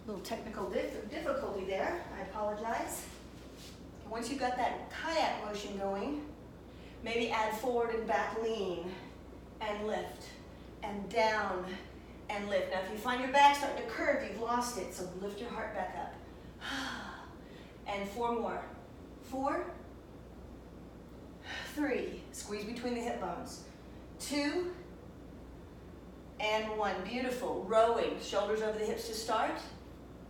Little technical difficulty there, I apologize. Once you've got that kayak motion going, maybe add forward and back lean and lift and down and lift. Now if you find your back starting to curve, you've lost it, so lift your heart back up. And 4 more. 4, 3, squeeze between the hip bones. 2, and 1, beautiful. Rowing, shoulders over the hips to start.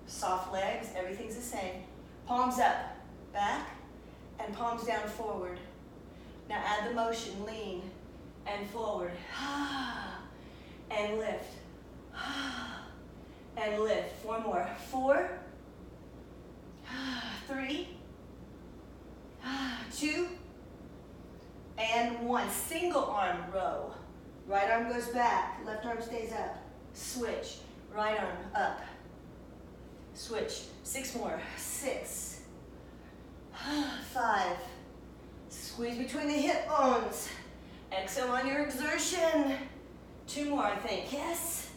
Soft legs, everything's the same. Palms up, back, and palms down forward. Now add the motion, lean and forward. And lift. And lift. 4 more. 4, 3, 2, and 1. Single arm row. Right arm goes back, left arm stays up. Switch, right arm up. Switch, 6 more. 6, 5, squeeze between the hip bones. Exhale on your exertion. 2 more, I think, yes.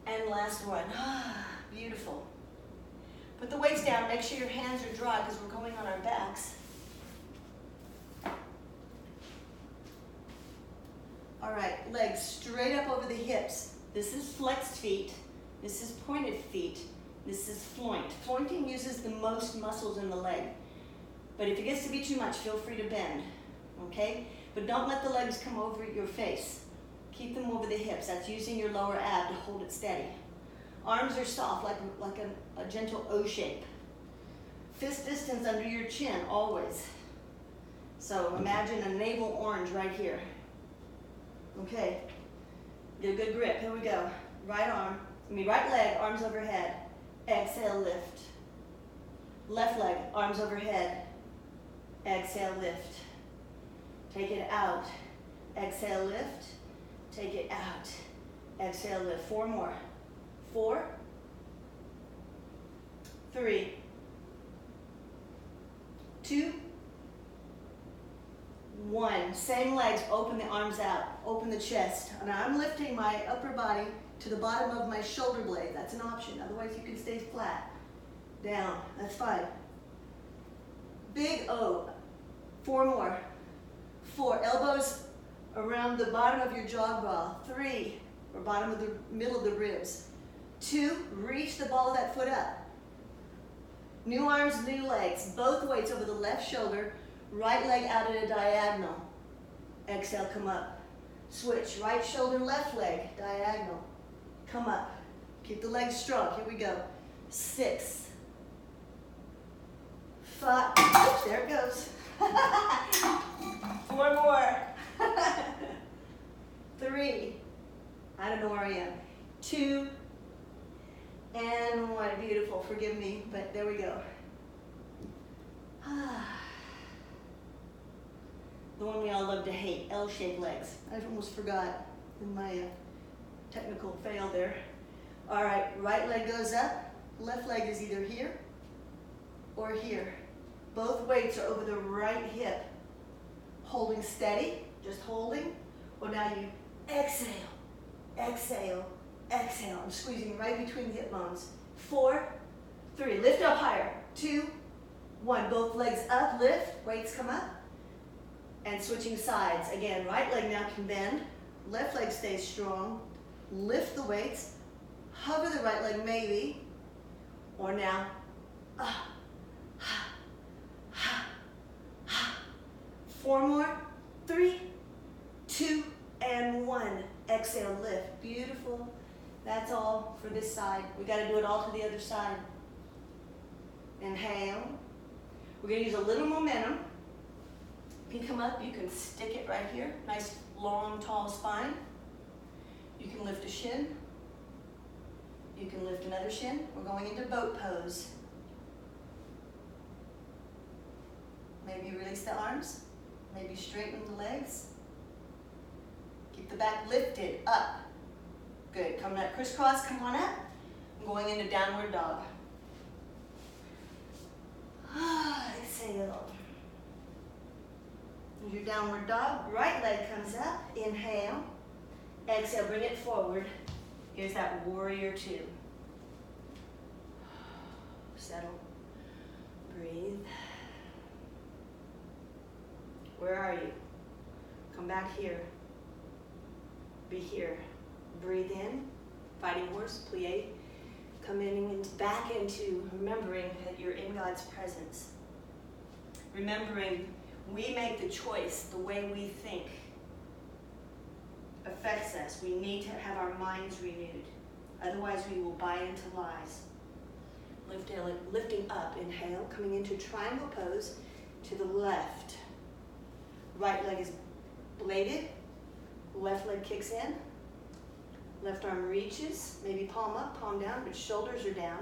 And last one, beautiful. Put the weights down, make sure your hands are dry because we're going on our backs. All right, legs straight up over the hips. This is flexed feet. This is pointed feet. This is floint. Flointing uses the most muscles in the leg. But if it gets to be too much, feel free to bend, okay? But don't let the legs come over your face. Keep them over the hips. That's using your lower ab to hold it steady. Arms are soft, like a gentle O shape. Fist distance under your chin, always. So imagine a navel orange right here. Okay, get a good grip. Here we go. Right leg, arms overhead. Exhale, lift. Left leg, arms overhead. Exhale, lift. Take it out. Exhale, lift. Take it out. Exhale, lift. 4 more. 4, 3, 2, 1. Same legs, open the arms out, open the chest. And I'm lifting my upper body to the bottom of my shoulder blade. That's an option. Otherwise, you can stay flat. Down. That's fine. Big O. 4 more. 4. Elbows around the bottom of your jaw ball. 3. Or bottom of the middle of the ribs. 2. Reach the ball of that foot up. New arms, new legs. Both weights over the left shoulder. Right leg out at a diagonal. Exhale, come up. Switch. Right shoulder, left leg. Diagonal. Come up. Keep the legs strong. Here we go. 6, 5. Oops, there it goes. 4 more. 3. I don't know where I am. 2. And 1. Beautiful. Forgive me, but there we go. The one we all love to hate, L-shaped legs. I almost forgot in my technical fail there. All right, right leg goes up. Left leg is either here or here. Both weights are over the right hip. Holding steady, just holding. Well, now you exhale, exhale, exhale. I'm squeezing right between the hip bones. 4, 3, lift up higher. 2, 1, both legs up, lift, weights come up. And switching sides. Again, right leg now can bend. Left leg stays strong. Lift the weights. Hover the right leg maybe. Or now. 4 more. 3, 2, and 1. Exhale, lift. Beautiful. That's all for this side. We got to do it all to the other side. Inhale. We're going to use a little momentum. You can come up, you can stick it right here. Nice, long, tall spine. You can lift a shin. You can lift another shin. We're going into boat pose. Maybe release the arms. Maybe straighten the legs. Keep the back lifted, up. Good, coming up crisscross, come on up. I'm going into downward dog. Exhale. Your downward dog, right leg comes up, inhale, exhale, bring it forward. Here's that warrior 2. Settle. Breathe. Where are you? Come back here. Be here. Breathe in. Fighting horse, plie. Coming back into remembering that you're in God's presence. Remembering we make the choice. The way we think affects us. We need to have our minds renewed. Otherwise, we will buy into lies. Lifting up, inhale, coming into triangle pose to the left. Right leg is bladed, left leg kicks in, left arm reaches, maybe palm up, palm down, but shoulders are down.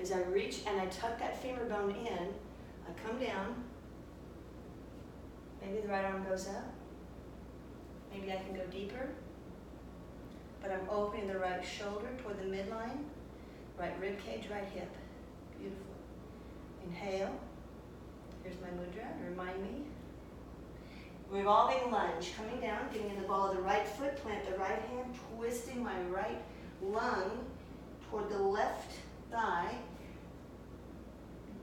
As I reach and I tuck that femur bone in, I come down, maybe the right arm goes up, maybe I can go deeper, but I'm opening the right shoulder toward the midline, right rib cage, right hip. Beautiful. Inhale. Here's my mudra. Remind me. Revolving lunge. Coming down, getting in the ball of the right foot, plant the right hand, twisting my right lung toward the left thigh.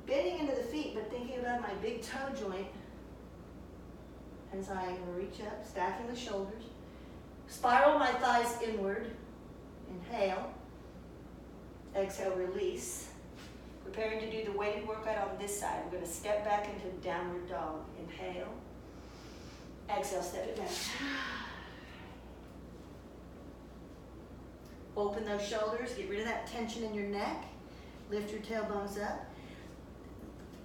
Bending into the feet, but thinking about my big toe joint as I reach up, stacking the shoulders. Spiral my thighs inward. Inhale. Exhale, release. Preparing to do the weighted workout on this side. I'm going to step back into downward dog. Inhale. Exhale, step it back. Open those shoulders. Get rid of that tension in your neck. Lift your tailbones up.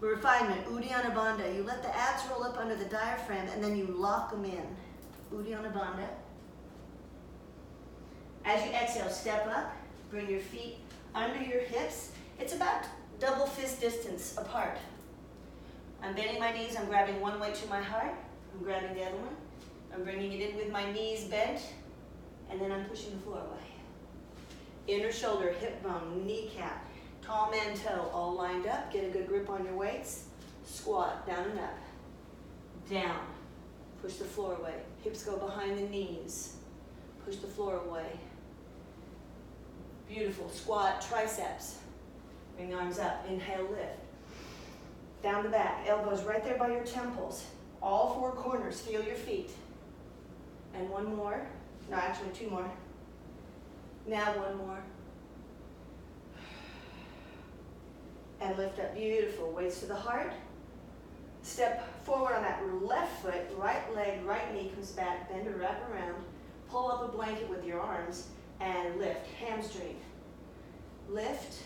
Refinement, Uddiyana Bandha. You let the abs roll up under the diaphragm and then you lock them in. Uddiyana Bandha. As you exhale, step up. Bring your feet under your hips. It's about double fist distance apart. I'm bending my knees. I'm grabbing one weight to my heart. I'm grabbing the other one. I'm bringing it in with my knees bent. And then I'm pushing the floor away. Inner shoulder, hip bone, kneecap, tall man toe, all lined up. Get a good grip on your weights. Squat, down and up. Down. Push the floor away. Hips go behind the knees. Push the floor away. Beautiful. Squat, triceps. Bring the arms up. Inhale, lift. Down the back. Elbows right there by your temples. All four corners. Feel your feet. And one more. No, actually two more. Now one more. And lift up. Beautiful. Weights to the heart. Step forward on that left foot. Right leg, right knee comes back. Bend or wrap around. Pull up a blanket with your arms. And lift. Hamstring. Lift.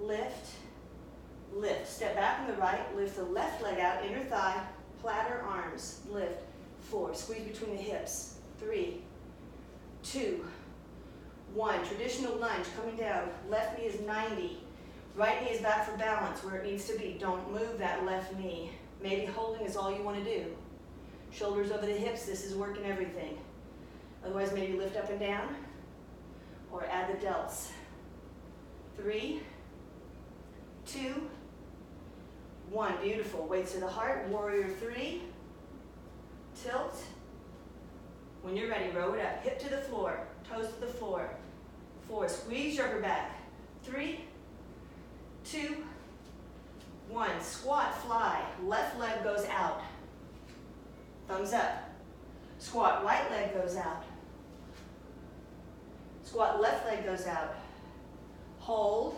Lift. Lift. Step back on the right. Lift the left leg out. Inner thigh. Platter arms. Lift. 4. Squeeze between the hips. 3, 2, 1. Traditional lunge. Coming down. Left knee is 90. Right knee is back for balance where it needs to be. Don't move that left knee. Maybe holding is all you want to do. Shoulders over the hips. This is working everything. Otherwise, maybe lift up and down. Or add the delts. 3, 2, 1. Beautiful. Weights to the heart. Warrior 3. Tilt. When you're ready, row it up. Hip to the floor. Toes to the floor. 4. Squeeze your upper back. 3, 2, 1. Squat, fly. Left leg goes out. Thumbs up. Squat, right leg goes out. Squat, left leg goes out. Hold.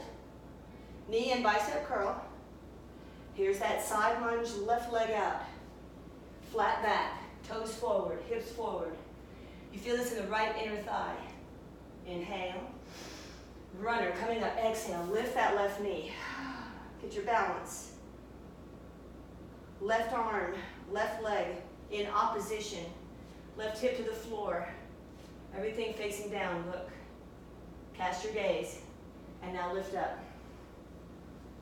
Knee and bicep curl. Here's that side lunge, left leg out. Flat back, toes forward, hips forward. You feel this in the right inner thigh. Inhale. Runner coming up, exhale. Lift that left knee. Get your balance. Left arm, left leg in opposition. Left hip to the floor. Everything facing down, look. Cast your gaze. And now lift up.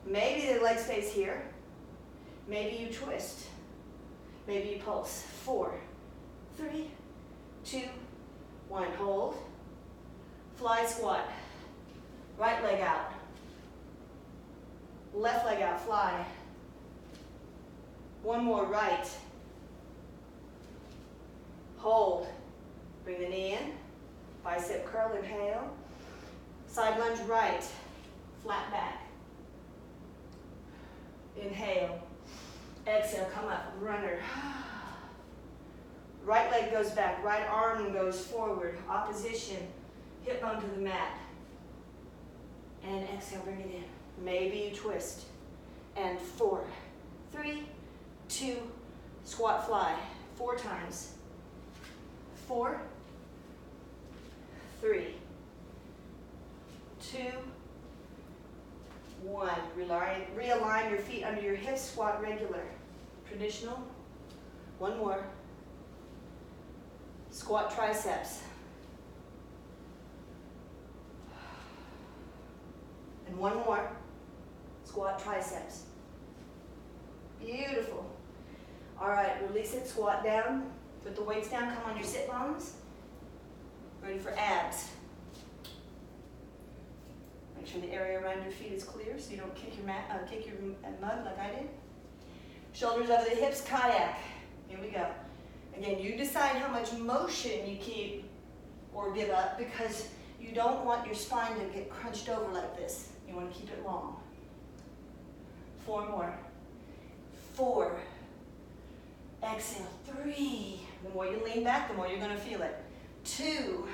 Maybe the leg stays here. Maybe you twist. Maybe you pulse. 4, 3, 2, 1. Hold. Fly squat. Right leg out. Left leg out. Fly. One more. Right. Hold. Bring the knee in. Bicep curl. Inhale. Side lunge right. Flat back. Inhale. Exhale, come up, runner. Right leg goes back, right arm goes forward, opposition, hip bone to the mat. And exhale, bring it in. Maybe you twist. And 4, 3, 2, squat fly. 4 times. 4, 3, 2, 1. Realign your feet under your hips, squat regular. Traditional. 1 more. Squat triceps. And 1 more. Squat triceps. Beautiful. All right, release it, squat down. Put the weights down, come on your sit bones. Ready for abs. Make sure the area around your feet is clear so you don't kick your mud like I did. Shoulders over the hips, kayak. Here we go. Again, you decide how much motion you keep or give up because you don't want your spine to get crunched over like this. You want to keep it long. 4 more. 4. Exhale. 3. The more you lean back, the more you're going to feel it. 2.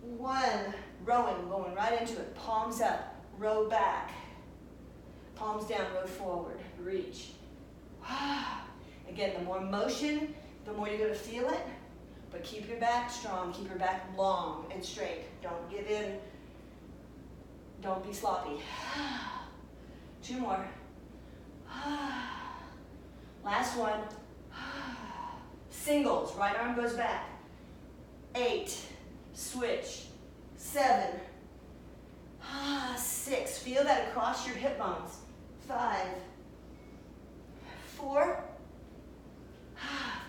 1. Rowing, going right into it. Palms up, row back. Palms down, row forward. Reach. Again, the more motion, the more you're going to feel it. But keep your back strong. Keep your back long and straight. Don't give in. Don't be sloppy. 2 more. Last one. Singles. Right arm goes back. 8. Switch. 7. 6. Feel that across your hip bones. 5. 4.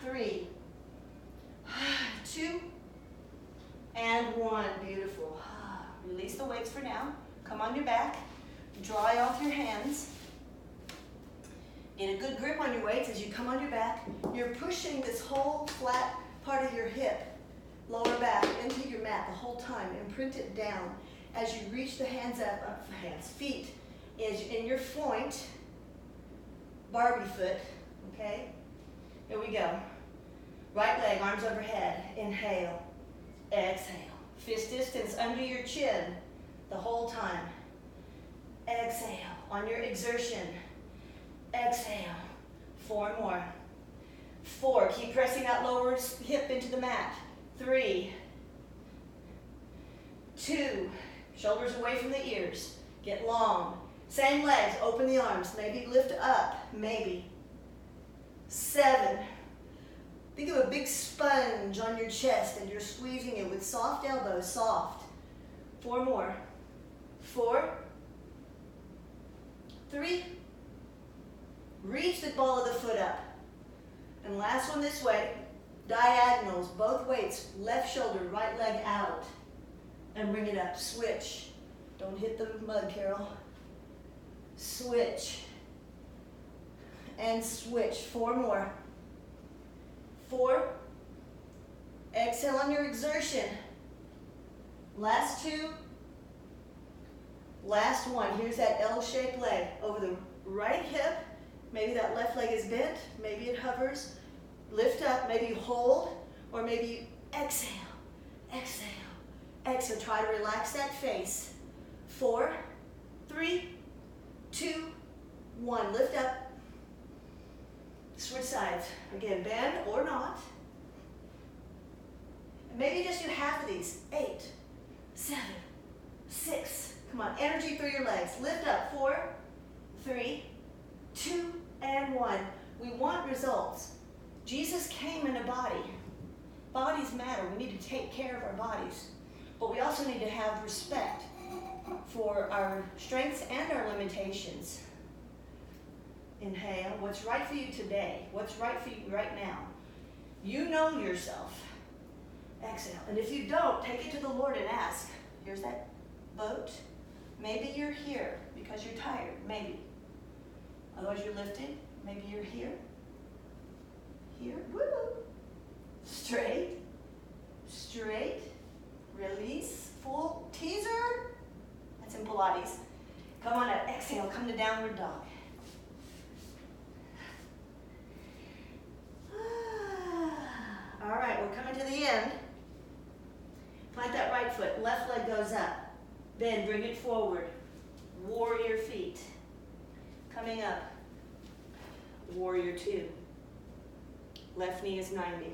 3. 2. And 1. Beautiful. Release the weights for now. Come on your back. Dry off your hands. Get a good grip on your weights as you come on your back. You're pushing this whole flat part of your hip, lower back, into your mat the whole time. Imprint it down as you reach the hands up, feet is in your point, Barbie foot, okay? Here we go. Right leg, arms overhead. Inhale, exhale. Fist distance under your chin the whole time. Exhale on your exertion. Exhale. 4 more. 4. Keep pressing that lower hip into the mat. 3. 2. Shoulders away from the ears. Get long. Same legs. Open the arms. Maybe lift up. Maybe. 7. Think of a big sponge on your chest and you're squeezing it with soft elbows. Soft. 4 more. 4. 3. Reach the ball of the foot up. And last one this way. Diagonals, both weights, left shoulder, right leg out. And bring it up. Switch. Don't hit the mud, Carol. Switch. And switch. 4 more. 4. Exhale on your exertion. Last 2. Last 1. Here's that L-shaped leg over the right hip. Maybe that left leg is bent. Maybe it hovers. Lift up. Maybe you hold. Or maybe you exhale. Exhale. Exhale. Try to relax that face. 4, 3, 2, 1. Lift up. Switch sides. Again, bend or not. And maybe just do half of these. 8, 7, 6. Come on. Energy through your legs. Lift up. 4, 3, 2, and 1. We want results. Jesus came in a body. Bodies matter. We need to take care of our bodies. But we also need to have respect for our strengths and our limitations. Inhale. What's right for you today? What's right for you right now? You know yourself. Exhale. And if you don't, take it to the Lord and ask. Here's that boat. Maybe you're here because you're tired. Maybe. Otherwise you're lifted. Maybe you're here. Here. Woo. Straight. Straight. Release. Full teaser. That's in Pilates. Come on up, exhale, come to downward dog. All right, we're coming to the end. Plant that right foot, left leg goes up. Then bring it forward. Warrior feet. Coming up. Warrior two. Left knee is 90.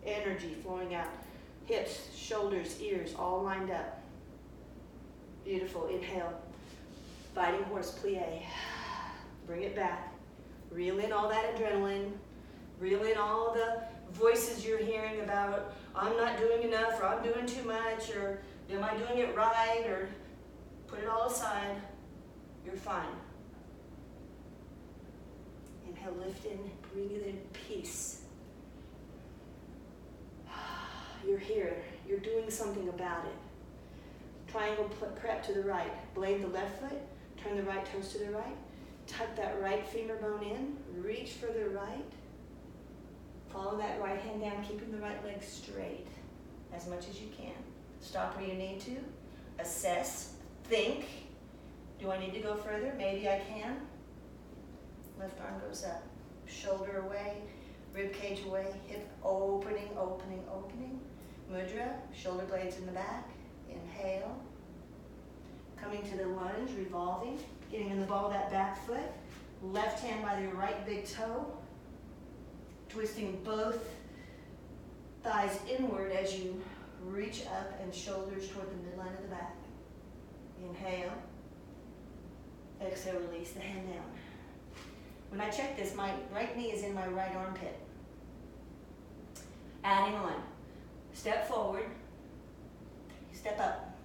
Energy flowing out. Hips, shoulders, ears, all lined up. Beautiful, inhale. Fighting horse plie. Bring it back. Reel in all that adrenaline. Reel in all the voices you're hearing about, I'm not doing enough, or I'm doing too much, or am I doing it right, or put it all aside. You're fine. Inhale, lift in, breathe in peace. You're here. You're doing something about it. Triangle prep to the right. Blade the left foot. Turn the right toes to the right. Tuck that right femur bone in. Reach for the right. Follow that right hand down, keeping the right leg straight as much as you can. Stop where you need to. Assess. Think. Do I need to go further? Maybe I can. Left arm goes up. Shoulder away. Rib cage away. Hip opening, opening, opening. Mudra. Shoulder blades in the back. Inhale. Coming to the lunge, revolving. Getting in the ball of that back foot. Left hand by your right big toe. Twisting both thighs inward as you reach up and shoulders toward the midline of the back. Inhale. Exhale, release the hand down. When I check this, my right knee is in my right armpit. Adding on. Step forward. Step up.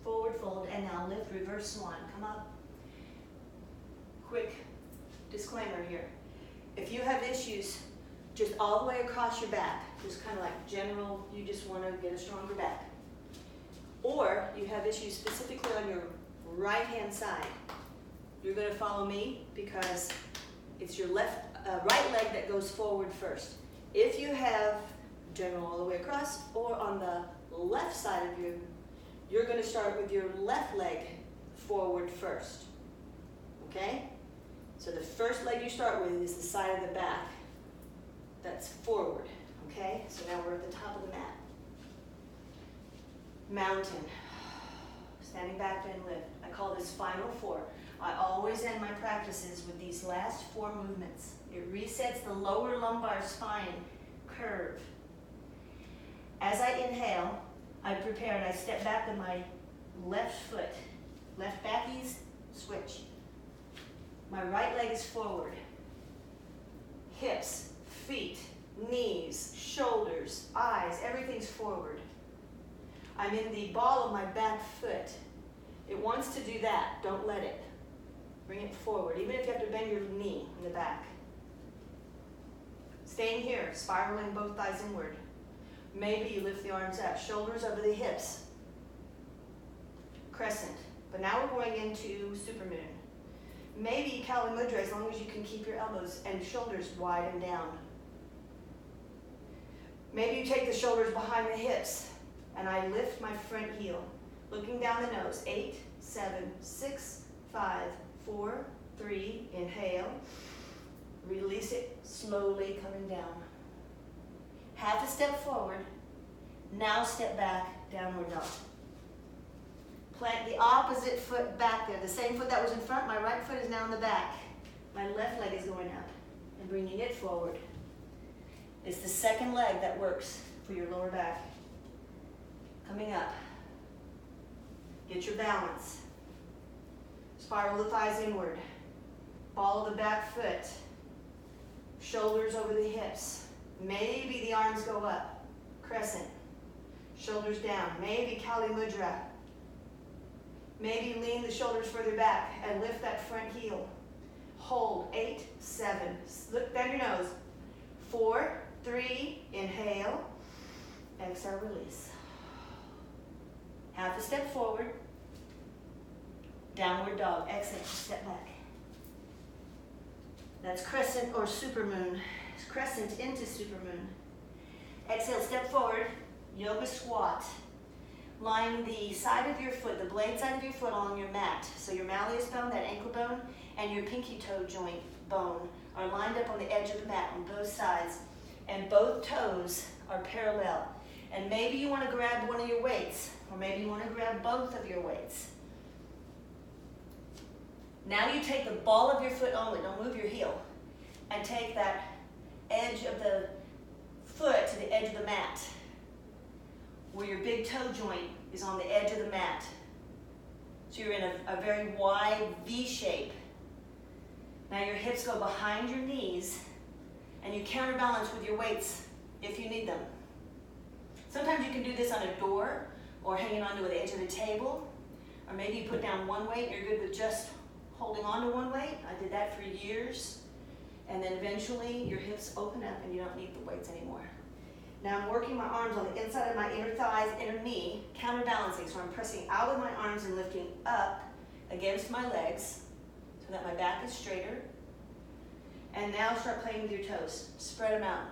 Forward fold, and now lift, reverse swan. Come up. Quick disclaimer here. If you have issues just all the way across your back, just kind of like general, you just want to get a stronger back, or you have issues specifically on your right hand side, you're going to follow me because it's your right leg that goes forward first. If you have general all the way across or on the left side of you, you're going to start with your left leg forward first. Okay? So the first leg you start with is the side of the back that's forward. Okay? So now we're at the top of the mat. Mountain. Standing back, bend, lift. I call this final four. I always end my practices with these last four movements. It resets the lower lumbar spine curve. As I inhale, I prepare and I step back with my left foot. Left back ease, switch. My right leg is forward. Hips, feet, knees, shoulders, eyes, everything's forward. I'm in the ball of my back foot. It wants to do that. Don't let it. Bring it forward, even if you have to bend your knee in the back. Staying here, spiraling both thighs inward. Maybe you lift the arms up, shoulders over the hips. Crescent. But now we're going into supermoon. Maybe Kali Mudra, as long as you can keep your elbows and shoulders wide and down. Maybe you take the shoulders behind the hips, and I lift my front heel, looking down the nose. 8, 7, 6, 5, 4, 3, inhale. Release it, slowly coming down. Half a step forward, now step back, downward dog. Plant the opposite foot back there. The same foot that was in front, my right foot is now in the back. My left leg is going up and bringing it forward. It's the second leg that works for your lower back. Coming up. Get your balance. Spiral the thighs inward. Ball of the back foot. Shoulders over the hips. Maybe the arms go up. Crescent. Shoulders down. Maybe Kali Mudra. Maybe lean the shoulders further back and lift that front heel. Hold. 8, 7. Look down your nose. 4, 3. Inhale. Exhale, release. Half a step forward. Downward dog. Exhale, step back. That's crescent or supermoon. Crescent into supermoon. Exhale, step forward. Yoga squat. line the side of your foot, the blade side of your foot along your mat. So your malleus bone, that ankle bone, and your pinky toe joint bone are lined up on the edge of the mat on both sides, and both toes are parallel. And maybe you want to grab one of your weights, or maybe you want to grab both of your weights. Now you take the ball of your foot only, don't move your heel, and take that edge of the foot to the edge of the mat, where your big toe joint is on the edge of the mat. So you're in a very wide V shape. Now your hips go behind your knees, and you counterbalance with your weights if you need them. Sometimes you can do this on a door, or hanging onto the edge of the table, or maybe you put down one weight and you're good with just holding on to one weight. I did that for years. And then eventually your hips open up and you don't need the weights anymore. Now I'm working my arms on the inside of my inner thighs, inner knee, counterbalancing. So I'm pressing out with my arms and lifting up against my legs so that my back is straighter. And now start playing with your toes. Spread them out.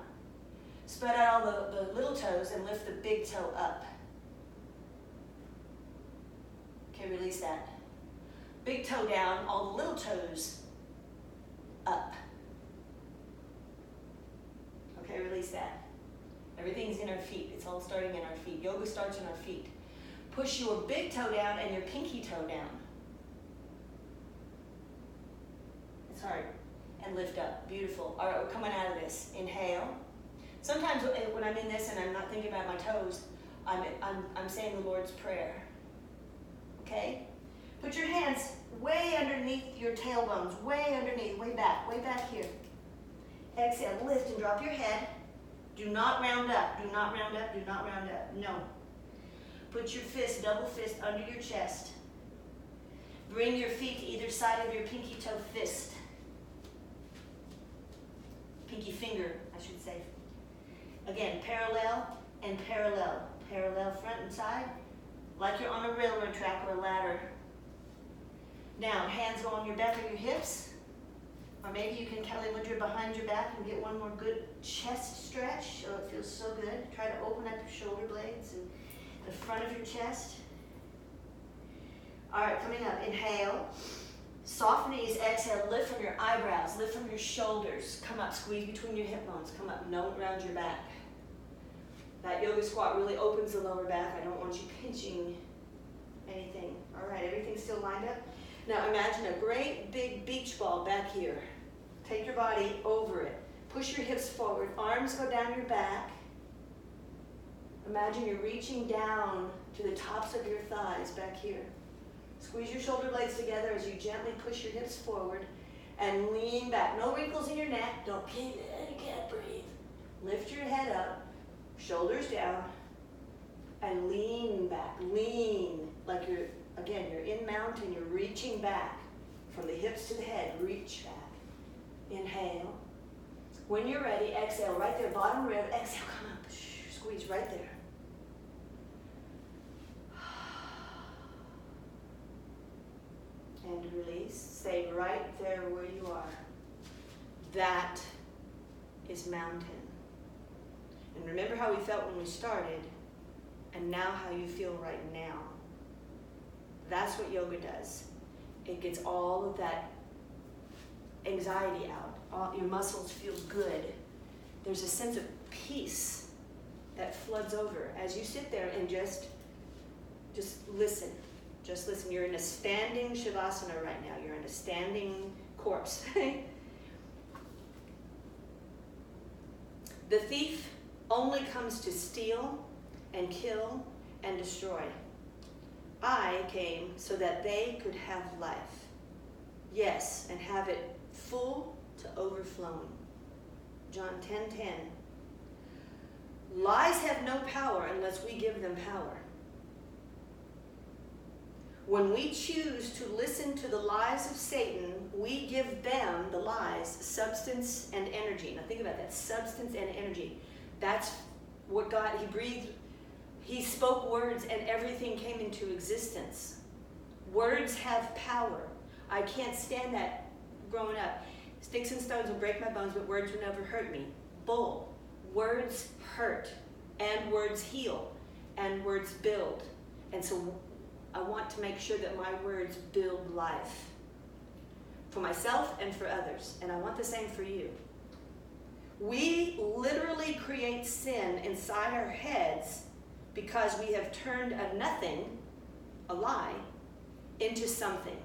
Spread out all the little toes and lift the big toe up. Okay, release that. Big toe down, all the little toes up. Okay, release that. Everything's in our feet. It's all starting in our feet. Yoga starts in our feet. Push your big toe down and your pinky toe down. It's hard. And lift up. Beautiful. All right, we're coming out of this. Inhale. Sometimes when I'm in this and I'm not thinking about my toes, I'm saying the Lord's Prayer. Okay? Put your hands way underneath your tailbones, way underneath, way back here. Exhale, lift and drop your head. Do not round up, do not round up, do not round up. No. Put your fist, double fist, under your chest. Bring your feet to either side of your pinky toe fist. Pinky finger, I should say. Again, parallel and parallel. Parallel front and side, like you're on a railroad track or a ladder. Now, hands go on your back or your hips. Or maybe you can lift your behind your back and get one more good chest stretch. Oh, it feels so good. Try to open up your shoulder blades and the front of your chest. All right, coming up, inhale. Soft knees, exhale, lift from your eyebrows, lift from your shoulders. Come up, squeeze between your hip bones. Come up, don't round your back. That yoga squat really opens the lower back. I don't want you pinching anything. All right, everything's still lined up. Now imagine a great big beach ball back here. Take your body over it. Push your hips forward. Arms go down your back. Imagine you're reaching down to the tops of your thighs back here. Squeeze your shoulder blades together as you gently push your hips forward and lean back. No wrinkles in your neck. Don't breathe in. You can't breathe. Lift your head up, shoulders down, and lean back. Lean like you're in mountain. You're reaching back from the hips to the head. Reach back. Inhale. When you're ready, exhale right there, bottom rib. Exhale, come up. Squeeze right there. And release. Stay right there where you are. That is mountain. And remember how we felt when we started, and now how you feel right now. That's what yoga does. It gets all of that anxiety out. All your muscles feel good. There's a sense of peace that floods over as you sit there and just listen. Just listen. You're in a standing shavasana right now. You're in a standing corpse. The thief only comes to steal and kill and destroy. I came so that they could have life. Yes, and have it full to overflowing. John 10:10. Lies have no power unless we give them power. When we choose to listen to the lies of Satan, we give them, the lies, substance and energy. Now think about that, substance and energy. That's what God, He breathed, He spoke words and everything came into existence. Words have power. I can't stand that growing up. Sticks and stones will break my bones, but words will never hurt me. Bull. Words hurt, and words heal, and words build, And so I want to make sure that my words build life for myself and for others. And I want the same for you. We literally create sin inside our heads because we have turned a nothing, a lie, into something.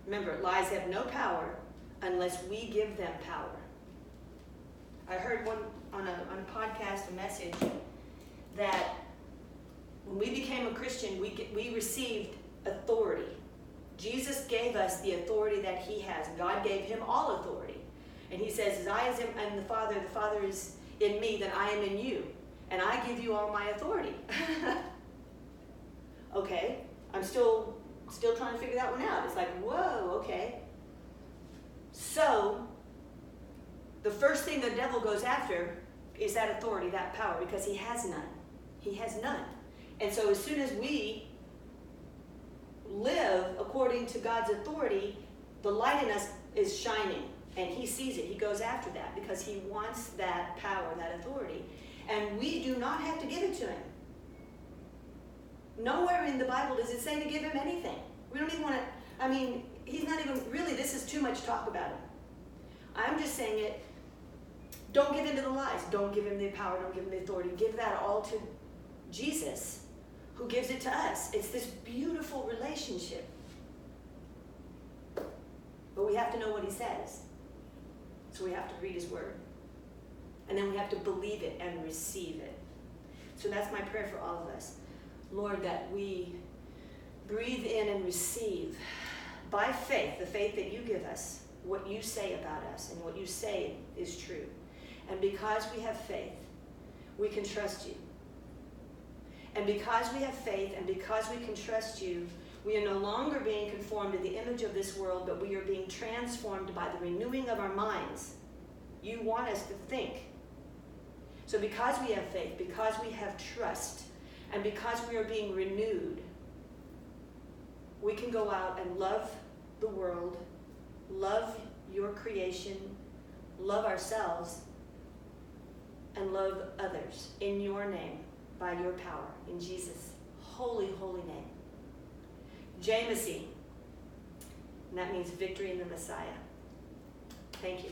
Remember, lies have no power unless we give them power. I heard one on a podcast, a message, that when we became a Christian, we received authority. Jesus gave us the authority that he has. God gave him all authority. And he says, as I am the Father is in me, then I am in you. And I give you all my authority. Okay, I'm still trying to figure that one out. It's like, whoa, okay. So, the first thing the devil goes after is that authority, that power, because he has none. He has none. And so as soon as we live according to God's authority, the light in us is shining, and he sees it. He goes after that because he wants that power, that authority. And we do not have to give it to him. Nowhere in the Bible does it say to give him anything. We don't even want to, he's not even, really, this is too much talk about him. I'm just saying it, don't give in to the lies. Don't give him the power, don't give him the authority. Give that all to Jesus, who gives it to us. It's this beautiful relationship. But we have to know what he says. So we have to read his word. And then we have to believe it and receive it. So that's my prayer for all of us. Lord, that we breathe in and receive by faith, the faith that you give us, what you say about us, and what you say is true. And because we have faith, we can trust you. And because we have faith and because we can trust you, we are no longer being conformed to the image of this world, but we are being transformed by the renewing of our minds. You want us to think. So because we have faith, because we have trust, and because we are being renewed, we can go out and love the world, love your creation, love ourselves, and love others in your name, by your power, in Jesus' holy, holy name. Jamecy, and that means victory in the Messiah. Thank you.